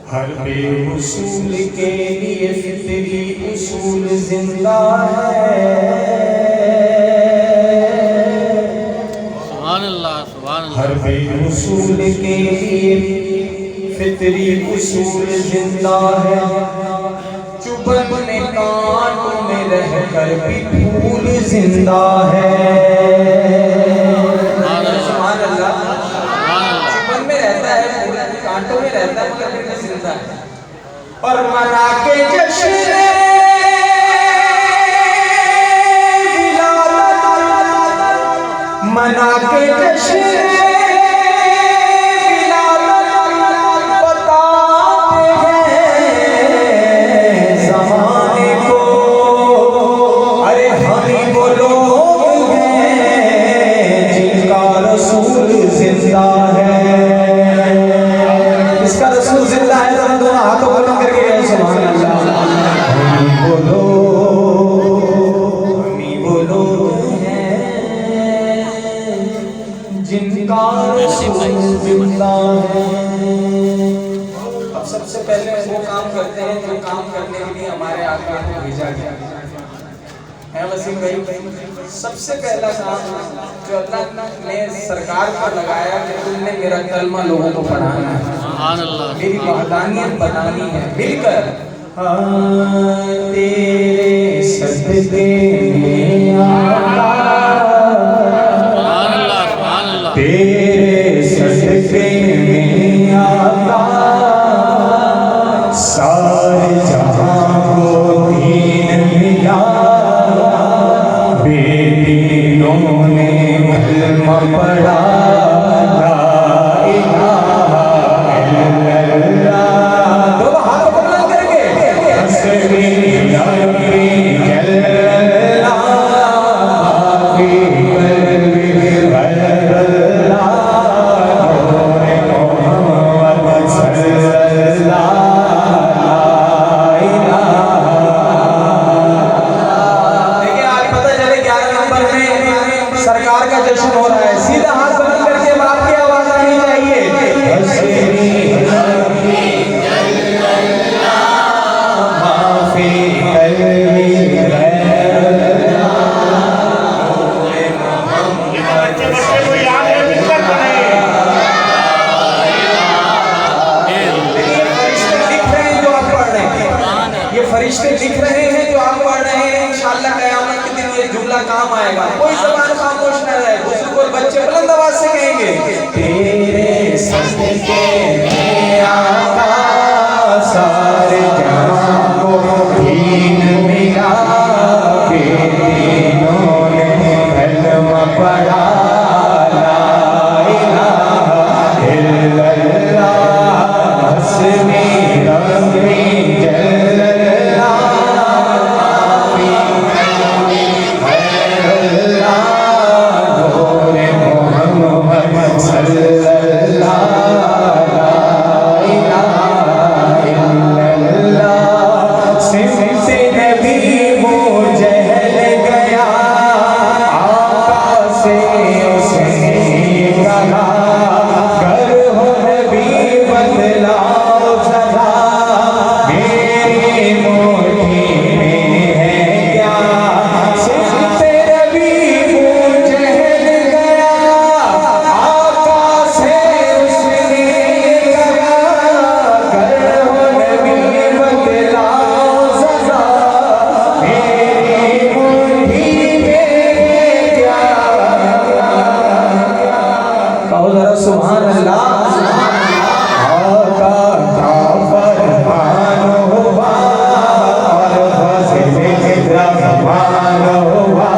हर बेउसूल के लिए फितरी उसूल जिंदा है। सुभान अल्लाह, सुभान अल्लाह। हर बेउसूल के लिए फितरी उसूल जिंदा है। चुभन में कांटों में रहकर भी फूल जिंदा है। सुभान अल्लाह। चुभन में रहता है, कांटों में रहता है, मगर फिर जिंदा है। और मना के जश्न मना के जश्न बताते हैं ज़माने को। अरे हम ही वो लोग हैं जिनका रसूल जिंदा है। इसका रसूल जिंदा है तो हम दोनों हाथों को बुलंद करके गए सुभान अल्लाह। हम ही वो लोग हैं जिनका रसूल जिंदा है। अब सबसे पहले वो काम करते हैं जो काम करने के लिए हमारे आगे भेजा गया है। वसीम भाई, सबसे पहला काम जो अल्लाह ने सरकार को लगाया कि तुमने मेरा कलमा लोगों को पढ़ाना है, सुभान अल्लाह, मेरी वहदानियत बतानी है मिलकर। तेरे सदके में आका, सुभान अल्लाह, सुभान अल्लाह। तेरे सदके में आका सारे जहां को दीन मिला। बेदीनों ने कलमा पढ़ा, ला इलाहा इल्लल्लाह। दोनों हाथ बुलंद करके हस्बी रब्बी जल्लल्लाह फी कल्बी गैरल्लाह नूर मोहम्मद सल्लल्लाह सरकार का जश्न हो रहा है। सीधा हाथ बुलंद करके बाप की आवाज आनी चाहिए। ये फरिश्ते लिख रहे हैं जो आप पढ़ रहे हैं। इंशाअल्लाह क़यामत के दिन ये जुमला काम आएगा। कोई ज़बान खामोश न रहे। बुजुर्ग और बच्चे बुलंद आवाज से कहेंगे, तेरे सदके में आका सारे जहां को दीन मिला। बेदीनों ने कलमा पढ़ा, ला इलाहा इल्लल्लाह हस्बी रब्बी जल्लल्लाह फी कल्बी गैरल्लाह नूर मोहम्मद सल्लल्लाह ला इलाहा इल्लल्लाह। सिमते नबी वो जहल गया, आका से उसने कहा, कर हो नबी बदलाओ सदा, मेरी मुट्ठी में है क्या। सिमते नबी वो जहल गया, आका से उसने कहा, कर हो नबी बदलाओ सदा, मेरी मुट्ठी में है क्या। कहो जरा सुभान अल्लाह। आका का फरमान हुआ और फज़िले रहमान हुआ,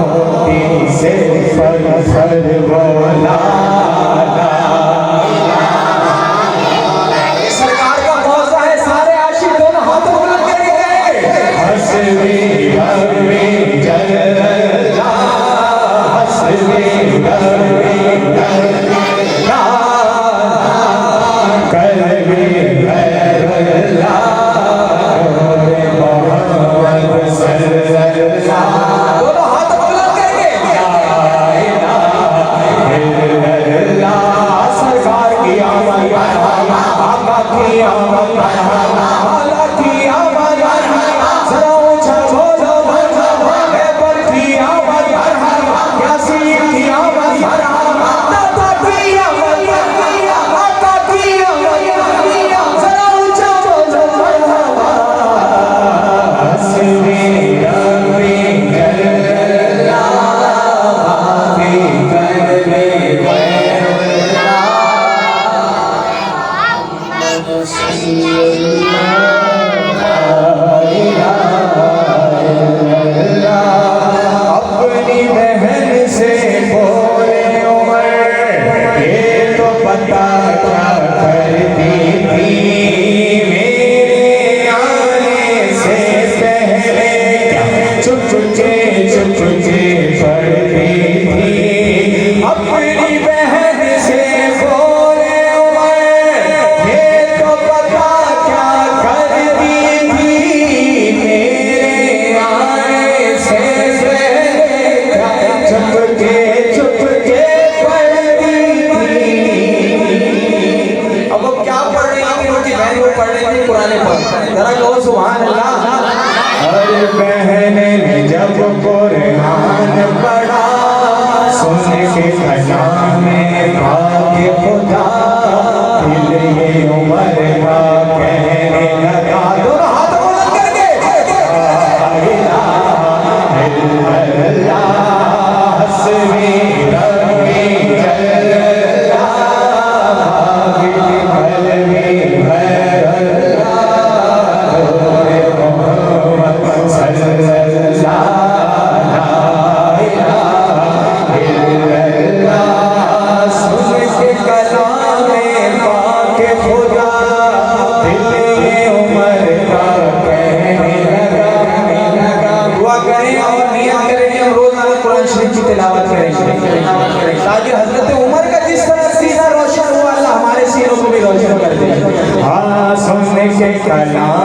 मोती से फर बोला। सरकार का मौज़ा है, सारे आशिक दोनों हाथ बुलंद करके हस्बी रब्बी जल्लल्लाह हस्बी रब्बी जल्लल्लाह कल्बी गैरल्लाह नूर मोहम्मद सल्लल्लाह। दोनों हाथ बुलंद करके ला इलाहा इल्लल्लाह। सरकार की आमद, आका की अपनी बहन से बोले उमर, ये तो पता क्या करती थी, मेरे आने से पहले चुपके पढ़ती थी। अपनी बहन से बोले उमर, ये तो पता क्या करती थी, मेरे आने से पहले चुपके पढ़ती थी। अब वो क्या पढ़ रही थी? उनकी बहन को पढ़ रही थी कुरान पर। जरा कहो सुभान अल्लाह। हर बहन ने जब कुरान पढ़ा, सुन के कलाम पाके खुदा, दिल ये उमर का कहने लगा। दोनों हाथ बुलंद करके ला इलाहा इल्लल्लाह, हस्बी रब्बी जल्ला, भागी कलमी भैरल्लाह, नूरे मोहम्मद सल्लल्लाह, ला इलाहा इल्लल्लाह। सुन के कलाम पाके खुदा, दिल ये उमर का कहने लगा। दुआ करें और नियत करें कि हम रोजाना कुरान शरीफ की तिलावत करेंगे, ताकि हजरत उमर का जिस तरह सीना रोशन हुआ, अल्लाह हमारे सीनों को भी रोशन कर दे। हाँ, सुन के कलाम